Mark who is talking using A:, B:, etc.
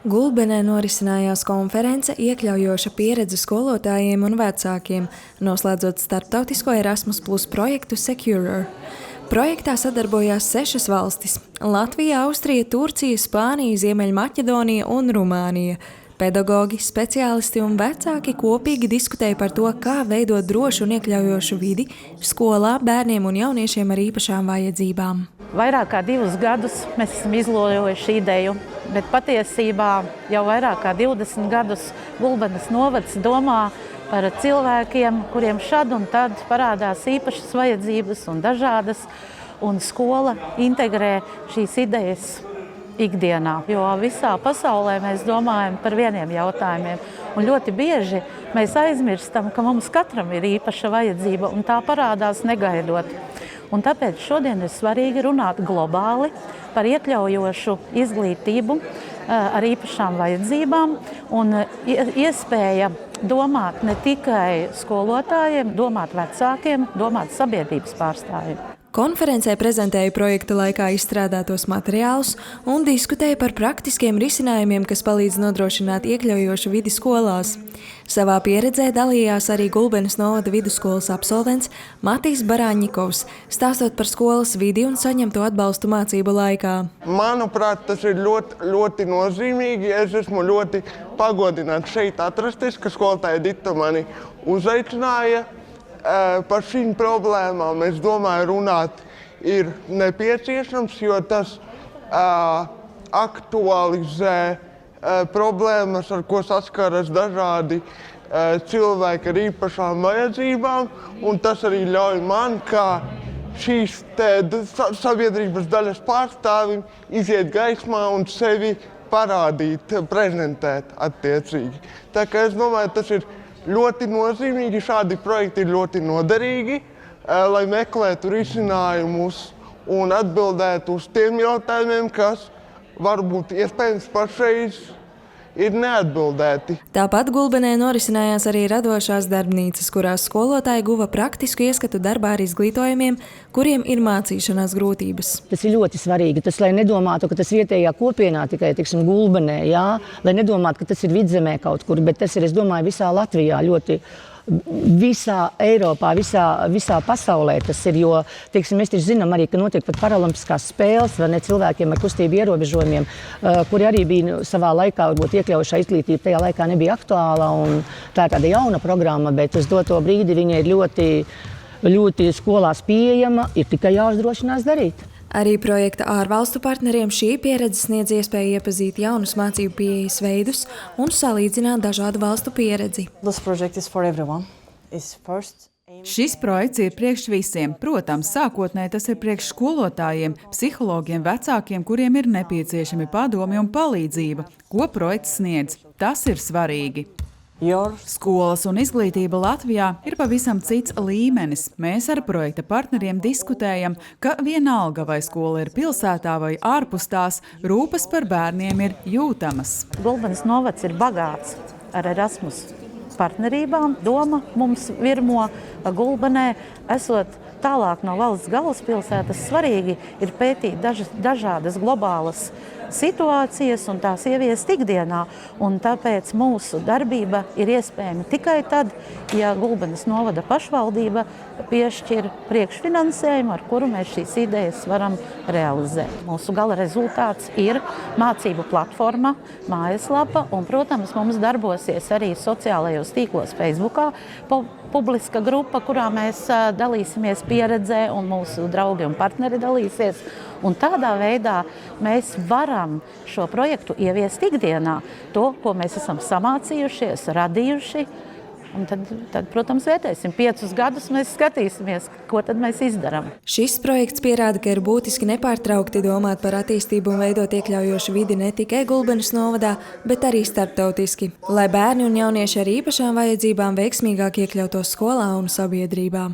A: Gulbenē norisinājās konference iekļaujoša pieredze skolotājiem un vecākiem, noslēdzot starptautisko Erasmus Plus projektu Securer. Projektā sadarbojās 6 valstis – Latvija, Austrija, Turcija, Spānija, Ziemeļmaķedonija un Rumānija. Pedagogi, speciālisti un vecāki kopīgi diskutēja par to, kā veidot drošu un iekļaujošu vidi skolā bērniem un jauniešiem ar īpašām vajadzībām.
B: Vairāk kā 2 gadus mēs esam izlojojuši ideju, bet patiesībā jau vairāk kā 20 gadus Gulbenes novads domā par cilvēkiem, kuriem šad un tad parādās īpašas vajadzības un dažādas, un skola integrē šīs idejas ikdienā, jo visā pasaulē mēs domājam par vieniem jautājumiem. Un ļoti bieži mēs aizmirstam, ka mums katram ir īpaša vajadzība, un tā parādās negaidot. Un tāpēc šodien ir svarīgi runāt globāli par iekļaujošu izglītību ar īpašām vajadzībām un iespēja domāt ne tikai skolotājiem, domāt vecākiem, domāt sabiedrības pārstāvjiem.
A: Konferencē prezentēja projekta laikā izstrādātos materiālus un diskutēja par praktiskiem risinājumiem, kas palīdz nodrošināt iekļaujošu vidi skolās. Savā pieredzē dalījās arī Gulbenes novada vidusskolas absolvents Matīs Baraņikovs, stāstot par skolas vidi un saņemto atbalstu mācību laikā.
C: Manuprāt, tas ir ļoti nozīmīgi. Es esmu ļoti pagodināts šeit atrasties, ka skolotāja Dita mani uzaicināja. Par šīm problēmām, es domāju, runāt ir nepieciešams, jo tas aktualizē problēmas, ar ko saskaras dažādi cilvēki ar īpašām vajadzībām, un tas arī ļauj man, kā šīs sabiedrības daļas pārstāvim, iziet gaismā un sevi parādīt, prezentēt attiecīgi. Tā kā es domāju, tas ir ļoti nozīmīgi, šādi projekti ir ļoti noderīgi, lai meklētu risinājumus un atbildētu uz tiem jautājumiem, kas varbūt iespējams pašreiz ir neatbildēti.
A: Tāpat Gulbenē norisinājās arī radošās darbnīcas, kurās skolotāji guva praktisku ieskatu darbā ar izglītojumiem, kuriem ir mācīšanās grūtības.
D: Tas ir ļoti svarīgi, lai nedomātu, ka tas vietējā kopienā tikai, Gulbenē, jā, lai nedomātu, ka tas ir vidzemē kaut kur, bet tas ir, es domāju, visā Latvijā ļoti. Visā Eiropā, visā pasaulē tas ir, jo, mēs taču zinām arī, ka notiek pat paralimpiskās spēles, vai ne, cilvēkiem ar kustību ierobežojumiem, kuri arī bija savā laikā, varbūt iekļaujušā izglītība tajā laikā nebija aktuāla, un tā ir tāda jauna programma, bet uz doto brīdi viņa ir ļoti skolās pieejama, ir tikai jāuzdrošinās darīt.
A: Arī projekta ārvalstu partneriem šī pieredze sniedz iespēju iepazīt jaunus mācību pieejas veidus un salīdzināt dažādu valstu pieredzi.
E: Šis projekts ir priekš visiem. Protams, sākotnēji tas ir priekš skolotājiem, psihologiem, vecākiem, kuriem ir nepieciešami padomi un palīdzība. Ko projekts sniedz? Tas ir svarīgi. Skolas un izglītība Latvijā ir pavisam cits līmenis. Mēs ar projekta partneriem diskutējam, ka vienalga vai skola ir pilsētā vai ārpus tās, rūpes par bērniem ir jūtamas.
B: Gulbenes novads ir bagāts ar Erasmus partnerībām. Doma mums virmo Gulbenē, esot tālāk no valsts galvaspilsētas, svarīgi ir pētīt dažādas globālas situācijas un tās ieviest ikdienā. Un tāpēc mūsu darbība ir iespējama tikai tad, ja Gulbenes novada pašvaldība piešķir priekšfinansējumu, ar kuru mēs šīs idejas varam realizēt. Mūsu gala rezultāts ir mācību platforma, mājaslapa, un, protams, mums darbosies arī sociālajos tīklos Facebookā publiska grupa, kurā mēs dalīsimies pieredzē, un mūsu draugi un partneri dalīsies. Un tādā veidā mēs varam šo projektu ieviest ikdienā, to, ko mēs esam samācījušies, radījuši. Un tad, protams, vērtēsim. 5 gadus mēs skatīsimies, ko tad mēs izdarām.
A: Šis projekts pierāda, ka ir būtiski nepārtraukti domāt par attīstību un veidot iekļaujošu vidi ne tikai Gulbenes novadā, bet arī starptautiski, lai bērni un jaunieši ar īpašām vajadzībām veiksmīgāk iekļautos skolā un sabiedrībā.